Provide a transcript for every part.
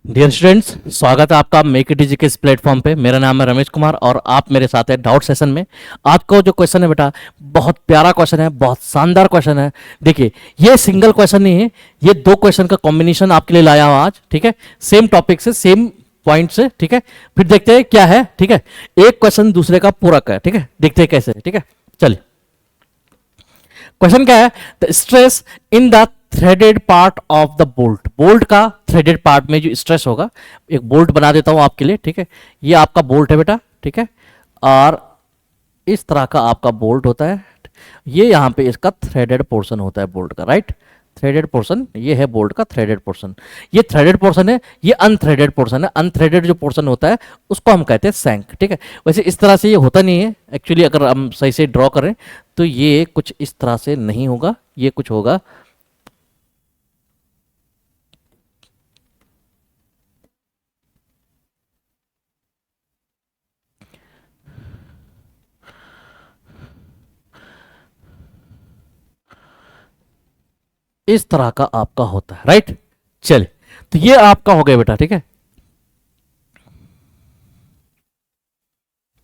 Dear students, स्वागत है आपका मेक इट इजी के इस प्लेटफॉर्म पे। मेरा नाम है रमेश कुमार और आप मेरे साथ हैं डाउट सेशन में। आज का जो क्वेश्चन है बेटा, बहुत प्यारा क्वेश्चन है, बहुत शानदार क्वेश्चन है। देखिए, ये सिंगल क्वेश्चन नहीं है, ये दो क्वेश्चन का कॉम्बिनेशन आपके लिए लाया हूं आज। ठीक है, सेम टॉपिक से, सेम पॉइंट से। ठीक है, फिर देखते हैं क्या है। ठीक है, एक क्वेश्चन दूसरे का पूरक है। ठीक है, देखते हैं कैसे। ठीक है, चलिए, क्वेश्चन क्या है? The stress in the threaded part of the bolt. Bolt का थ्रेडेड पार्ट में जो स्ट्रेस होगा, एक बोल्ट बना देता हूं आपके लिए। ठीक है, ये आपका बोल्ट है बेटा। ठीक है, और इस तरह का आपका बोल्ट होता है। ये यहां पे इसका थ्रेडेड पोर्शन होता है बोल्ट का, राइट। थ्रेडेड पोर्शन ये है बोल्ट का थ्रेडेड पोर्शन। ये थ्रेडेड पोर्शन है, ये अनथ्रेडेड पोर्शन है। अनथ्रेडेड जो पोर्शन होता है उसको हम कहते हैं सैंक। ठीक है, वैसे इस तरह से ये होता नहीं है एक्चुअली। अगर हम सही से ड्रॉ करें तो ये कुछ इस तरह से नहीं होगा, ये कुछ होगा इस तरह का आपका होता है, राइट। चलिए, तो ये आपका हो गया बेटा। ठीक है,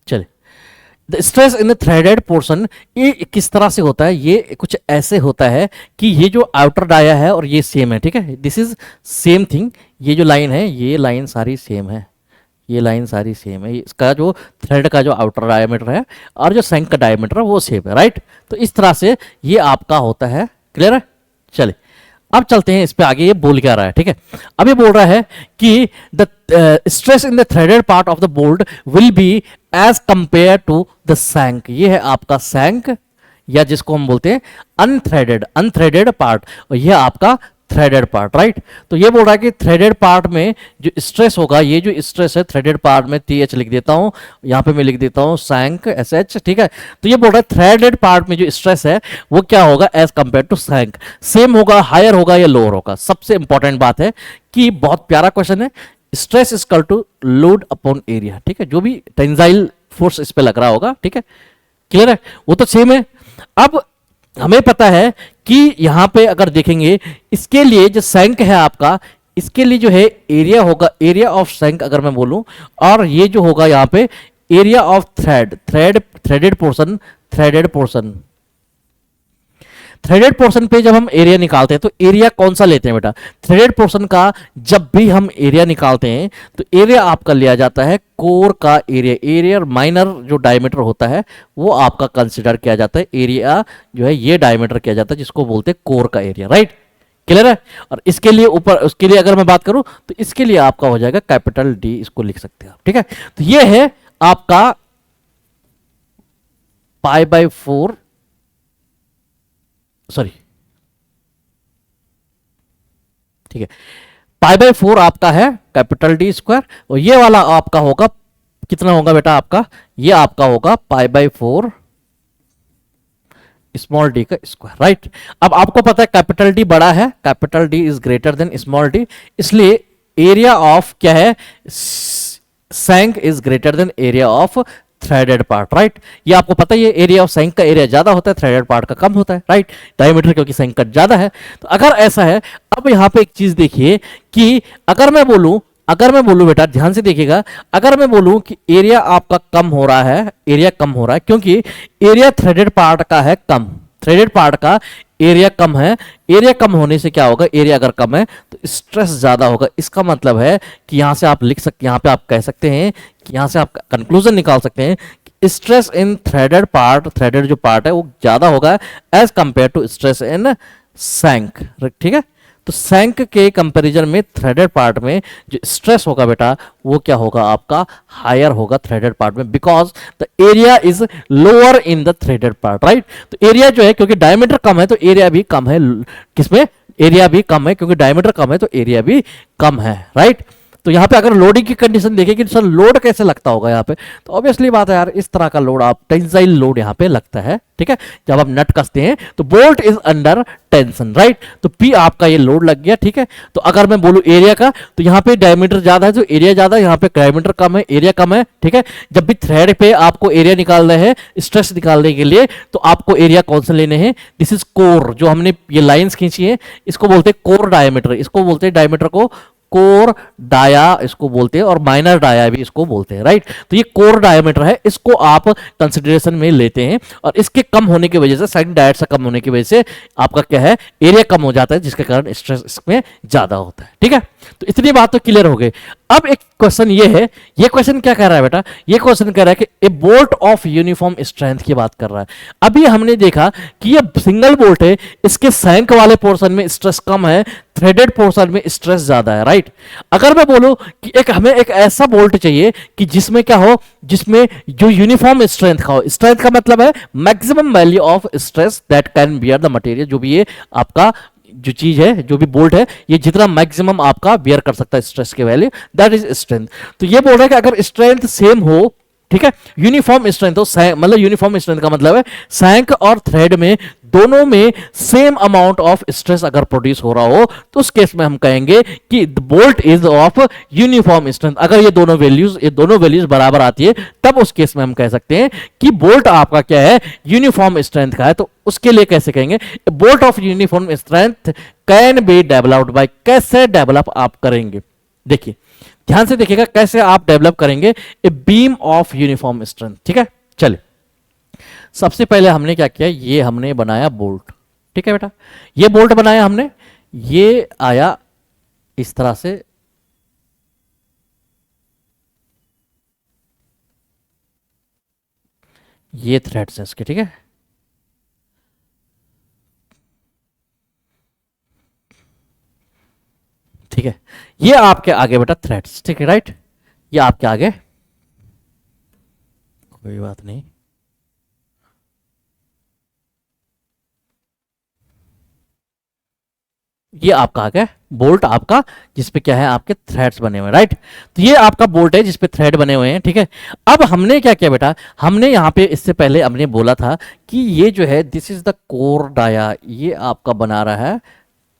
चलिए, the stress in the threaded portion ये किस तरह से होता है? ये कुछ ऐसे होता है कि ये जो आउटर डाया है और ये सेम है। ठीक है, दिस इज सेम थिंग। ये जो लाइन है, ये लाइन सारी सेम है, ये लाइन सारी सेम है। इसका जो थ्रेड का जो आउटर डायमीटर है और जो सैंक का डायमीटर है वो सेम है, राइट। तो इस तरह से ये आपका होता है। क्लियर है? चलिए, अब चलते हैं इस पे आगे। ये बोल क्या रहा है? ठीक है, अब ये बोल रहा है कि the stress in the threaded part of the bolt will be as compare to the shank. ये है आपका सैंक, या जिसको हम बोलते हैं अनथ्रेडेड, अनथ्रेडेड पार्ट, और यह आपका थ्रेडेड पार्ट, राइट। तो ये बोल रहा है कि थ्रेडेड पार्ट में जो स्ट्रेस होगा, ये जो स्ट्रेस है थ्रेडेड पार्ट में, TH लिख देता हूं, यहां पे मैं लिख देता हूं सैंक, SH। ठीक है, तो ये बोल रहा है थ्रेडेड पार्ट में जो स्ट्रेस है वो क्या होगा एज कंपेयर टू सैंक। सेम होगा, हायर होगा या लोअर होगा? सबसे इंपॉर्टेंट बात है कि बहुत प्यारा क्वेश्चन है। Stress is equal to load upon area. ठीक है, जो भी टेंसाइल फोर्स इस पे लग रहा होगा। ठीक है, क्लियर है? वो तो सेम है। अब हमें पता है कि यहां पे अगर देखेंगे, इसके लिए जो सैंक है आपका, इसके लिए जो है एरिया होगा, एरिया ऑफ सैंक अगर मैं बोलूं, और ये जो होगा यहां पे area of threaded portion, threaded portion. Threaded portion पे जब हम एरिया निकालते हैं तो एरिया कौन सा लेते हैं बेटा? थ्रेडेड पोर्शन का जब भी हम एरिया निकालते हैं तो एरिया आपका लिया जाता है कोर का एरिया। एरिया माइनर जो डायमीटर होता है वो आपका कंसिडर किया जाता है। एरिया जो है ये डायमीटर किया जाता है, जिसको बोलते हैं कोर का एरिया, राइट। क्लियर है? और इसके लिए ऊपर, उसके लिए अगर मैं बात करूं तो इसके लिए आपका हो जाएगा कैपिटल D, इसको लिख सकते हैं आप। ठीक है, तो ये है आपका π/4, सॉरी, ठीक है, π/4 आपका है कैपिटल D स्क्वायर, और ये वाला आपका होगा कितना होगा बेटा? आपका ये आपका होगा π/4 स्मॉल d का स्क्वायर, राइट। अब आपको पता है कैपिटल D बड़ा है, capital D is greater than small d, इसलिए एरिया ऑफ क्या है? Shank is greater than area of threaded part, right. ये आपको पता है, ये एरिया ऑफ सैंक का एरिया ज्यादा होता है, थ्रेडेड पार्ट का कम होता है, राइट। डायमीटर क्योंकि सैंक का ज्यादा है। तो अगर ऐसा है, अब यहां पे एक चीज देखिए कि अगर मैं बोलूं बेटा, ध्यान से देखिएगा, अगर मैं बोलूं कि एरिया आपका कम हो रहा है, एरिया कम हो रहा है क्योंकि एरिया थ्रेडेड पार्ट का है कम, थ्रेडेड पार्ट का एरिया कम है। एरिया कम होने से क्या होगा? एरिया अगर कम है तो स्ट्रेस ज्यादा होगा। इसका मतलब है कि यहां से आप लिख सकते, यहां पे आप कह सकते हैं कि यहां से आप कंक्लूजन निकाल सकते हैं कि stress in threaded part, threaded जो पार्ट है वो ज्यादा होगा as compare to stress in shank. ठीक है, तो सैंक के कंपैरिजन में थ्रेडेड पार्ट में जो स्ट्रेस होगा बेटा वो क्या होगा? आपका हायर होगा थ्रेडेड पार्ट में, because the area is lower in the threaded part, right. तो एरिया जो है, क्योंकि डायमीटर कम है तो एरिया भी कम है। किसमें? एरिया भी कम है, क्योंकि डायमीटर कम है तो एरिया भी कम है, राइट। तो यहाँ पे अगर लोडिंग की कंडीशन देखें कि सर लोड कैसे लगता होगा यहाँ पे, तो ऑब्वियसली बात है यार, इस तरह का लोड, आप टेंसाइल लोड यहाँ पे लगता है। ठीक है, जब आप नट कसते हैं तो bolt is under tension, right. तो P आपका ये लोड लग गया। ठीक है, तो अगर मैं बोलूं एरिया का, तो यहाँ पे डायमीटर ज्यादा है तो एरिया ज्यादा है, यहाँ पे डायमीटर कम है, एरिया कम है। ठीक है, जब भी थ्रेड पे आपको एरिया निकालना है, स्ट्रेस निकालने के लिए, तो आपको एरिया कौन से लेने हैं? दिस इज कोर, जो हमने ये लाइंस खींची है इसको बोलते हैं कोर डायमीटर, इसको बोलते हैं डायमीटर को कोर डाया इसको बोलते हैं और माइनर डाया भी इसको बोलते हैं, राइट। तो ये कोर डायमीटर है, इसको आप कंसिडरेशन में लेते हैं और इसके कम होने की वजह से, साइन डायट से कम होने की वजह से आपका क्या है, एरिया कम हो जाता है, जिसके कारण स्ट्रेस इसमें ज्यादा होता है, ठीक है। तो इतनी बात तो क्लियर हो गई। अब एक क्वेश्चन ये है, ये क्वेश्चन क्या कह रहा है बेटा, ये क्वेश्चन कह रहा है कि ए बोल्ट ऑफ यूनिफॉर्म स्ट्रेंथ की बात कर रहा है। अभी हमने देखा कि ये सिंगल बोल्ट है, इसके सैंक वाले पोर्शन में स्ट्रेस कम है, थ्रेडेड पोर्शन में स्ट्रेस ज्यादा है, राइट। अगर मैं बोलूं कि हमें एक ऐसा बोल्ट चाहिए कि जिसमें क्या हो, जिसमें जो यूनिफॉर्म स्ट्रेंथ का हो, स्ट्रेंथ का मतलब है maximum value of stress that can bear the material, जो भी ये आपका जो चीज है, जो भी बोल्ट है, ये जितना मैक्सिमम आपका बियर कर सकता है स्ट्रेस के वैल्यू, दैट इज स्ट्रेंथ। तो ये बोल रहा है कि अगर स्ट्रेंथ सेम हो, ठीक है, यूनिफॉर्म स्ट्रेंथ हो, मतलब यूनिफॉर्म स्ट्रेंथ का मतलब है सैंक और थ्रेड में दोनों में सेम अमाउंट ऑफ स्ट्रेस अगर प्रोड्यूस हो रहा हो, तो उस केस में हम कहेंगे कि the bolt is of uniform strength. अगर ये दोनों वैल्यूज बराबर आती है, तब उस केस में हम कह सकते हैं कि बोल्ट आपका क्या है, यूनिफॉर्म स्ट्रेंथ का है। तो उसके लिए कैसे कहेंगे, bolt of uniform strength can be developed by, कैसे डेवलप आप करेंगे, देखिए ध्यान से देखिएगा कैसे आप डेवलप करेंगे a beam of uniform strength, ठीक है। चलिए सबसे पहले हमने क्या किया, ये हमने बनाया बोल्ट, ठीक है बेटा, ये बोल्ट बनाया हमने, ये आया इस तरह से, ये थ्रेड्स हैं इसके, ठीक है। ठीक है, ये आपके आगे बेटा थ्रेड्स, ठीक है, राइट, ये आपके आगे, कोई बात नहीं, ये आपका आ गया बोल्ट आपका, जिसपे क्या है, आपके थ्रेड्स बने हुए हैं, राइट। तो ये आपका बोल्ट है जिसपे थ्रेड बने हुए हैं, ठीक है। अब हमने क्या किया बेटा, हमने यहाँ पे इससे पहले हमने बोला था कि ये जो है, this is the core dia, ये आपका बना रहा है,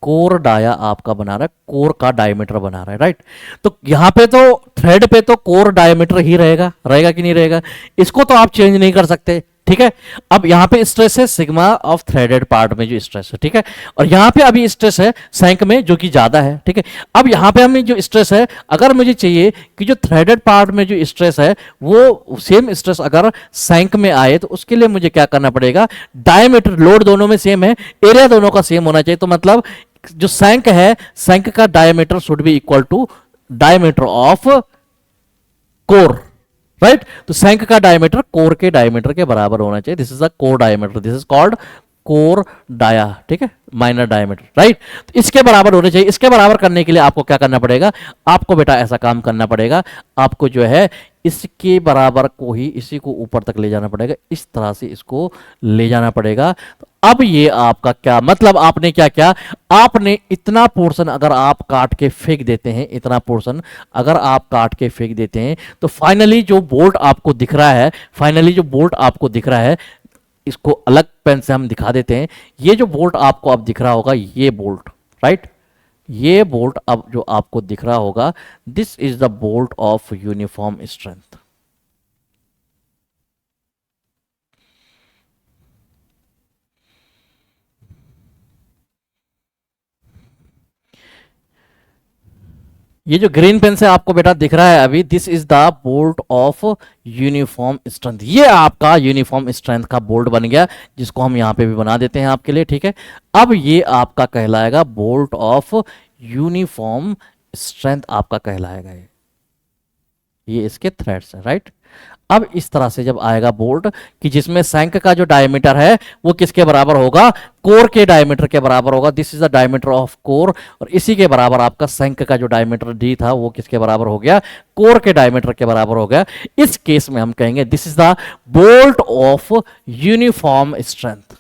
कोर डाया आपका बना रहा है, कोर का डायमीटर बना रहा है, राइट। तो यहाँ पे तो थ्रेड पे तो कोर डायमीटर ही रहेगा, रहेगा कि नहीं रहेगा, इसको तो आप चेंज नहीं कर सकते, ठीक है। अब यहाँ पे स्ट्रेस है सिग्मा ऑफ थ्रेडेड पार्ट में जो स्ट्रेस है, ठीक है, और यहाँ पे अभी स्ट्रेस है सैंक में जो कि ज्यादा है, ठीक है। अब यहाँ पे हमें जो स्ट्रेस है, अगर मुझे चाहिए कि जो थ्रेडेड पार्ट में जो स्ट्रेस है वो सेम स्ट्रेस अगर सैंक में आए, तो उसके लिए मुझे क्या करना पड़ेगा, डायमीटर, लोड दोनों में सेम है, एरिया दोनों का सेम होना चाहिए। तो मतलब जो सैंक है, सैंक का diameter should be equal to diameter of core, right. तो सैंक का डायमीटर कोर के डायमीटर के बराबर होना चाहिए, this is a core diameter, this is called core dia, ठीक है, माइनर डायमीटर, राइट। तो इसके बराबर होने चाहिए। इसके बराबर करने के लिए आपको क्या करना पड़ेगा, आपको बेटा ऐसा काम करना पड़ेगा, आपको जो है इसके बराबर को ही इसी को ऊपर तक ले जाना पड़ेगा, इस तरह से इसको ले जाना पड़ेगा। तो अब ये आपका क्या मतलब, आपने क्या किया, आपने इतना पोर्शन अगर आप काट के फेंक देते हैं, इतना पोर्शन अगर आप काट के फेंक देते हैं, तो फाइनली जो बोल्ट आपको दिख रहा है, फाइनली जो बोल्ट आपको दिख रहा है, इसको अलग पेन से हम दिखा देते हैं। ये जो बोल्ट आपको अब दिख रहा होगा, ये बोल्ट, राइट, ये बोल्ट अब जो आपको दिख रहा होगा, this is the bolt of uniform strength. ये जो ग्रीन पेन से आपको बेटा दिख रहा है अभी, this is the bolt of uniform strength, ये आपका यूनिफॉर्म स्ट्रेंथ का बोल्ट बन गया, जिसको हम यहां पे भी बना देते हैं आपके लिए, ठीक है। अब ये आपका कहलाएगा बोल्ट ऑफ यूनिफॉर्म स्ट्रेंथ, आपका कहलाएगा ये इसके थ्रेड्स हैं, राइट। अब इस तरह से जब आएगा बोल्ट कि जिसमें सैंक का जो डायमीटर है वो किसके बराबर होगा, कोर के डायमीटर के बराबर होगा, this is the diameter of core, और इसी के बराबर आपका सैंक का जो डायमीटर डी था वो किसके बराबर हो गया, कोर के डायमीटर के बराबर हो गया। इस केस में हम कहेंगे this is the bolt of uniform strength,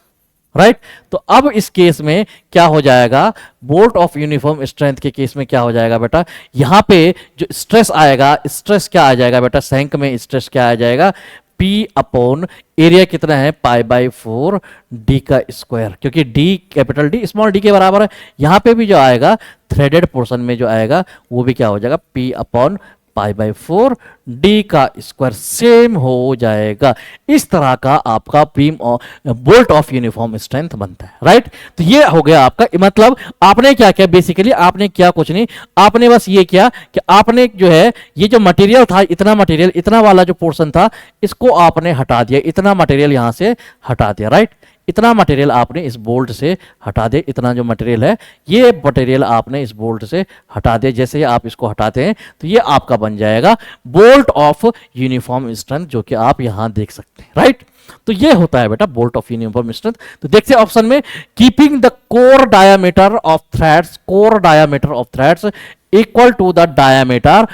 right. तो अब इस केस में क्या हो जाएगा, बोल्ट ऑफ यूनिफॉर्म स्ट्रेंथ के केस में क्या हो जाएगा बेटा, यहां पे जो स्ट्रेस आएगा, स्ट्रेस क्या आ जाएगा बेटा, सैंक में स्ट्रेस क्या आ जाएगा, P अपॉन एरिया कितना है, π/4 डी का स्क्वायर, क्योंकि D capital D small D के बराबर है। यहां पे भी जो आएगा थ्रेडेड पोर्शन में जो आएगा वो भी क्या हो जाएगा, P अपॉन π/4 डी का स्क्वायर सेम हो जाएगा। इस तरह का आपका beam bolt of uniform strength बनता है, राइट। तो ये हो गया आपका, मतलब आपने क्या किया, बेसिकली आपने किया कुछ नहीं, आपने बस ये किया कि आपने जो है ये जो मटेरियल था, इतना मटेरियल, इतना वाला जो पोर्शन था, इसको आपने हटा दिया, इतना मटेरियल यहां से हटा दिया, राइट। इतना मटेरियल आपने इस बोल्ट से हटा दे, इतना जो मटेरियल है ये मटेरियल आपने इस बोल्ट से हटा दे। जैसे ही आप इसको हटाते हैं तो ये आपका बन जाएगा बोल्ट ऑफ यूनिफॉर्म स्ट्रेंथ, जो कि आप यहां देख सकते हैं, राइट। तो ये होता है बेटा बोल्ट ऑफ यूनिफॉर्म स्ट्रेंथ। तो देखते हैं ऑप्शन में, keeping the core diameter of threads, core diameter of threads equal to the diameter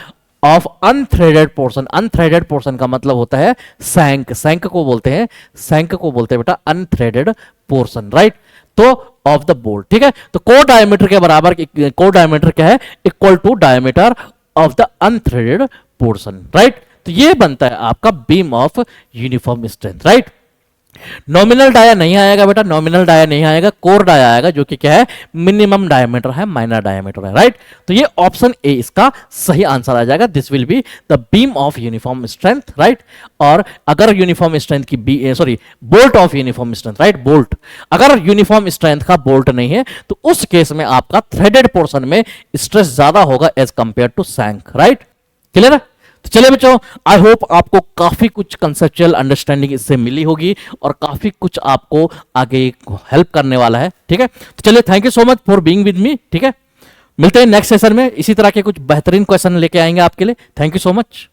of unthreaded portion. Unthreaded portion का मतलब होता है सैंक, सैंक को बोलते हैं, सैंक को बोलते हैं बेटा अनथ्रेडेड पोर्शन, राइट। तो ऑफ द बोल्ट, ठीक है। तो कोर डायमीटर के बराबर, कोर डायमीटर क्या है, equal to diameter of the unthreaded portion, right. तो ये बनता है आपका beam of uniform strength, right. Nominal dia नहीं आएगा बेटा, नॉमिनल डाया नहीं आएगा, कोर डाया आएगा, जो कि क्या है, मिनिमम डायमीटर है, माइनर डायमीटर है, राइट। तो ये ऑप्शन ए इसका सही आंसर आ जाएगा। This will be the beam of uniform strength, right. और अगर यूनिफॉर्म स्ट्रेंथ की bolt of uniform strength, right, bolt, अगर यूनिफॉर्म स्ट्रेंथ का बोल्ट नहीं है तो उस केस में आपका थ्रेडेड पोर्शन में स्ट्रेस ज्यादा होगा as compare to shank, right. Clear है। तो चलिए बच्चों, आई होप आपको काफी कुछ कंसेप्चुअल अंडरस्टैंडिंग इससे मिली होगी और काफी कुछ आपको आगे हेल्प करने वाला है, ठीक है। तो चलिए, thank you so much for being with me, ठीक है। मिलते हैं नेक्स्ट सेशन में, इसी तरह के कुछ बेहतरीन क्वेश्चन लेके आएंगे आपके लिए। Thank you so much.